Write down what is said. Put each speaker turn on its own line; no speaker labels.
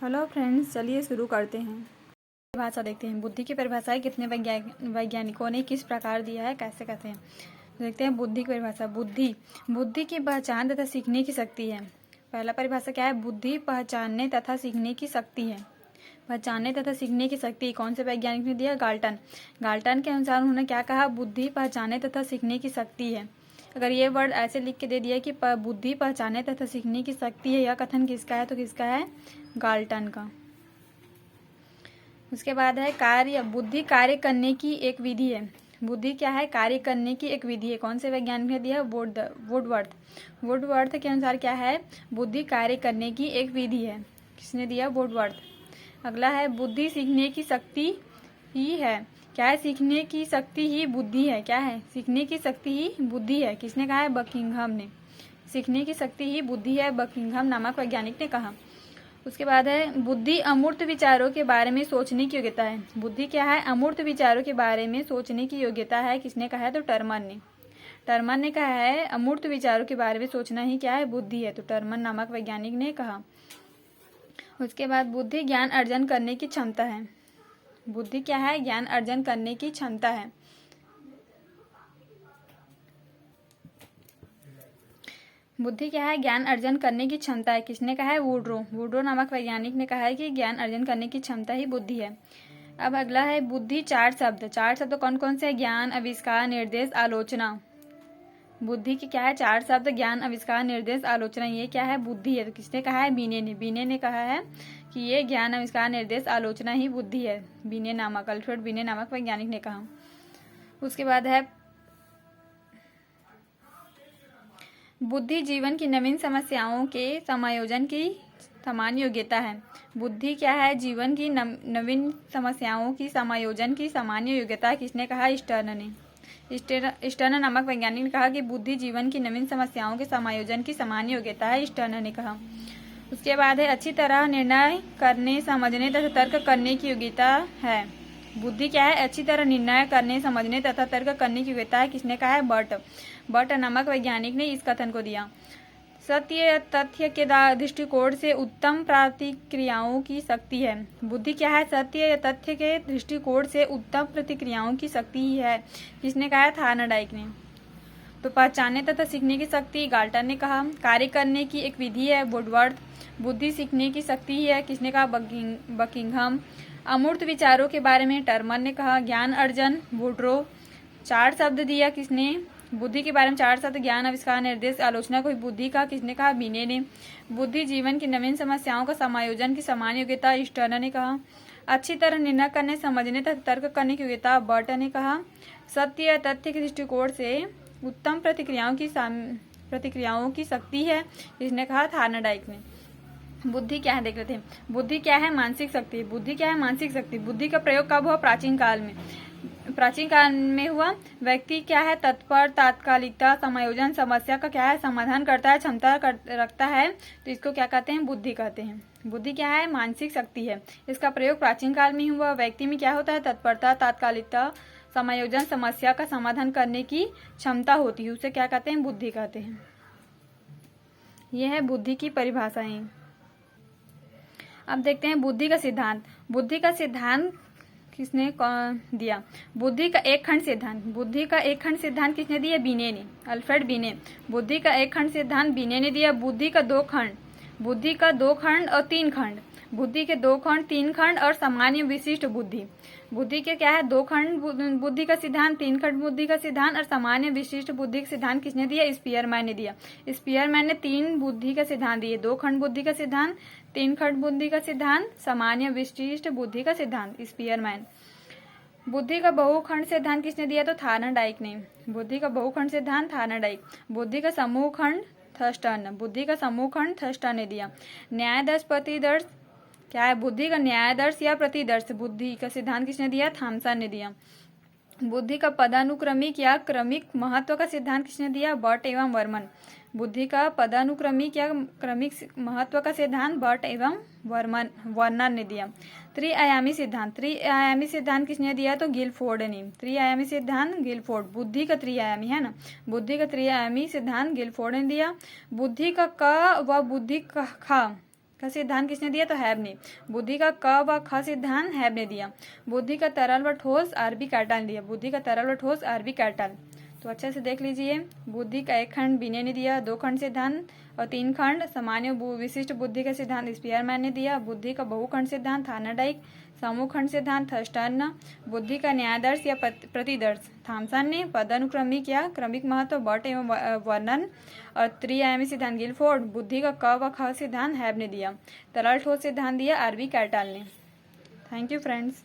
Hello friends, चलिए शुरू करते हैं। परिभाषा देखते हैं। बुद्धि की परिभाषाएं कितने वैज्ञानिकों ने किस प्रकार दिया है, कैसे कहते हैं। देखते हैं बुद्धि की परिभाषा। बुद्धि की पहचान तथा सीखने की शक्ति है। पहला परिभाषा क्या है? बुद्धि पहचानने तथा सीखने की शक्ति है। पहचानने तथा सीखने की शक्ति कौन से वैज्ञानिक ने दिया? गाल्टन के अनुसार उन्होंने क्या कहा? बुद्धि पहचानने तथा सीखने की शक्ति है। अगर ये वर्ड ऐसे लिख के दे दिया कि बुद्धि पहचानने तथा सीखने की शक्ति है, यह कथन किसका है? तो किसका है? गाल्टन का। उसके बाद है कार्य। बुद्धि कार्य करने की एक विधि है। बुद्धि क्या है? कार्य करने की एक विधि है। कौन से वैज्ञानिक ने दिया? वुडवर्थ के अनुसार क्या है? बुद्धि कार्य करने की एक विधि है। किसने दिया? वुडवर्थ। अगला है बुद्धि सीखने की शक्ति ही है। क्या है? सीखने की शक्ति ही बुद्धि है। क्या है? सीखने की शक्ति ही बुद्धि है। किसने कहा है? बकिंघम ने। सीखने की शक्ति ही बुद्धि है, बकिंघम नामक वैज्ञानिक ने कहा। उसके बाद है बुद्धि अमूर्त विचारों के बारे में सोचने की योग्यता है। बुद्धि क्या है? अमूर्त विचारों के बारे में सोचने की योग्यता है। किसने कहा है? तो टर्मन ने कहा है अमूर्त विचारों के बारे में सोचना ही क्या है? बुद्धि है। तो टर्मन नामक वैज्ञानिक ने कहा। उसके बाद बुद्धि ज्ञान अर्जन करने की क्षमता है। बुद्धि क्या है? ज्ञान अर्जन करने की क्षमता है। बुद्धि क्या है? ज्ञान अर्जन करने की क्षमता है। किसने कहा है? वुड्रो नामक वैज्ञानिक ने कहा है कि ज्ञान अर्जन करने की क्षमता ही बुद्धि है। अब अगला है बुद्धि चार शब्द कौन कौन से? ज्ञान, आविष्कार, निर्देश, आलोचना। बुद्धि की क्या है? चार शब्द। ज्ञान, आविष्कार, निर्देश, आलोचना। ये क्या है? बुद्धि है। तो किसने कहा है? बीने ने कहा है कि ये ज्ञान, आविष्कार, निर्देश, आलोचना ही बुद्धि है। अल्फ्रेड बीने नामक वैज्ञानिक ने कहा। उसके बाद है बुद्धि जीवन की नवीन समस्याओं के समायोजन की समान योग्यता है। बुद्धि क्या है? जीवन की नवीन समस्याओं की समायोजन की सामान्य योग्यता है। किसने कहा? स्टर्न नामक वैज्ञानिक ने कहा कि बुद्धि जीवन की नवीन समस्याओं के समायोजन की सामान्य योग्यता है। स्टर्न ने कहा। उसके बाद है अच्छी तरह निर्णय करने, समझने तथा तर्क करने की योग्यता है। बुद्धि क्या है? अच्छी तरह निर्णय करने, समझने तथा तर्क करने की योग्यता है। किसने कहा है? बट नामक वैज्ञानिक ने इस कथन को दिया। सत्य तथ्य के दृष्टिकोण से उत्तम प्रतिक्रियाओं की शक्ति है। बुद्धि क्या है? सत्य या तथ्य के दृष्टिकोण से उत्तम प्रतिक्रियाओं की शक्ति ही है। किसने कहा है? थार्नडाइक ने। तो पहचानने तथा सीखने की शक्ति गाल्टन ने कहा। कार्य करने की एक विधि है, वुडवर्थ। बुद्धि सीखने की शक्ति ही है। किसने कहा? बकिंघम। अमूर्त विचारों के बारे में टर्मन ने कहा। ज्ञान अर्जन, वुड्रो। चार शब्द दिया किसने? बुद्धि के बारे में चार शब्द। ज्ञान, आविष्कार, निर्देश, आलोचना को बुद्धि का। किसने कहा? बीने ने। बुद्धि जीवन की नवीन समस्याओं का समायोजन की समान योग्यता स्टर्न ने कहा। अच्छी तरह निर्णय करने, समझने तथा तर्क करने की योग्यता बर्ट ने कहा। सत्य या तथ्य के दृष्टिकोण से उत्तम प्रतिक्रियाओं की शक्ति है। इसने कहा? थार्नडाइक ने। बुद्धि क्या है देख लेते हैं। बुद्धि क्या है? मानसिक शक्ति। बुद्धि क्या है? मानसिक शक्ति। बुद्धि का प्रयोग कब हुआ? प्राचीन काल में हुआ। व्यक्ति क्या है? तत्पर, तात्कालिकता, समायोजन, समस्या का क्या है? समाधान करता है, क्षमता रखता है। तो इसको क्या कहते हैं? बुद्धि कहते हैं। बुद्धि क्या है? मानसिक शक्ति है। इसका प्रयोग प्राचीन काल में हुआ। व्यक्ति में क्या होता है? तत्परता, तात्कालिकता, समायोजन, समस्या का समाधान करने की क्षमता होती है। उसे क्या कहते हैं? बुद्धि कहते हैं। यह है बुद्धि की परिभाषाएं। अब देखते हैं बुद्धि का सिद्धांत। बुद्धि का सिद्धांत किसने दिया? बुद्धि का एक खंड सिद्धांत। बुद्धि का एक खंड सिद्धांत किसने दिया? बीने ने। अल्फ्रेड बीने। बुद्धि का एक खंड सिद्धांत बीने ने दिया। बुद्धि का दो खंड और तीन खंड। बुद्धि के दो खंड, तीन खंड और सामान्य विशिष्ट बुद्धि। बुद्धि के क्या है? दो खंड बुद्धि का सिद्धांत, तीन खंड बुद्धि का सिद्धांत और सामान्य विशिष्ट बुद्धि का सिद्धांत किसने दिया? स्पीयरमैन ने दिया। स्पीयरमैन ने तीन बुद्धि का सिद्धांत दिए। दो खंड बुद्धि का सिद्धांत, तीन खंड बुद्धि का सिद्धांत, सामान्य विशिष्ट बुद्धि का सिद्धांत। स्पीयरमैन। बुद्धि का बहुखंड सिद्धांत किसने दिया? तो थार्नडाइक ने। बुद्धि का बहुखंड सिद्धांत थार्नडाइक। बुद्धि का समूह खंड थर्स्टन ने दिया। न्यायादर्श प्रतिदर्श क्या है? बुद्धि का न्यायादर्श या प्रतिदर्श बुद्धि का सिद्धांत किसने दिया? थॉमसन ने दिया। बुद्धि का पदानुक्रमिक या क्रमिक महत्व का सिद्धांत किसने दिया? बर्ट एवं वर्मन। बुद्धि का पदानुक्रमिक या क्रमिक महत्व का सिद्धांत बर्ट एवं वर्नन ने दिया। त्रिआयामी सिद्धांत किसने दिया? तो गिलफोर्ड ने। त्रिआयामी सिद्धांत गिलफोर्ड। बुद्धि का त्रिआयामी है ना, बुद्धि का त्रिआयामी सिद्धांत गिलफोर्ड ने दिया। बुद्धि का क व बुद्धि का ख का सिद्धांत किसने दिया? तो हैब ने। बुद्धि का क व ख सिद्धांत हैब ने दिया। बुद्धि का तरल व ठोस आरबी कैटल ने दिया। बुद्धि का तरल व ठोस आरबी कैटल। तो अच्छे से देख लीजिए। बुद्धि का एक खंड बिने ने दिया, 2 खंड सिद्धांत और 3 खंड सामान्य विशिष्ट बुद्धि का सिद्धांत स्पीयरमैन ने दिया। बुद्धि का बहुखंड सिद्धांत थार्नडाइक, समूह खंड सिद्धांत थर्स्टन, बुद्धि का न्यायादर्श या प्रतिदर्श थॉमसन ने, पदानुक्रमिक या क्रमिक महत्व बट एवं वर्णन और त्रिआयामी सिद्धांत गिलफोर्ड, बुद्धि का क व ख सिद्धांत हैब ने दिया, तरल ठोस सिद्धांत दिया आरबी कैटल ने। Thank you friends.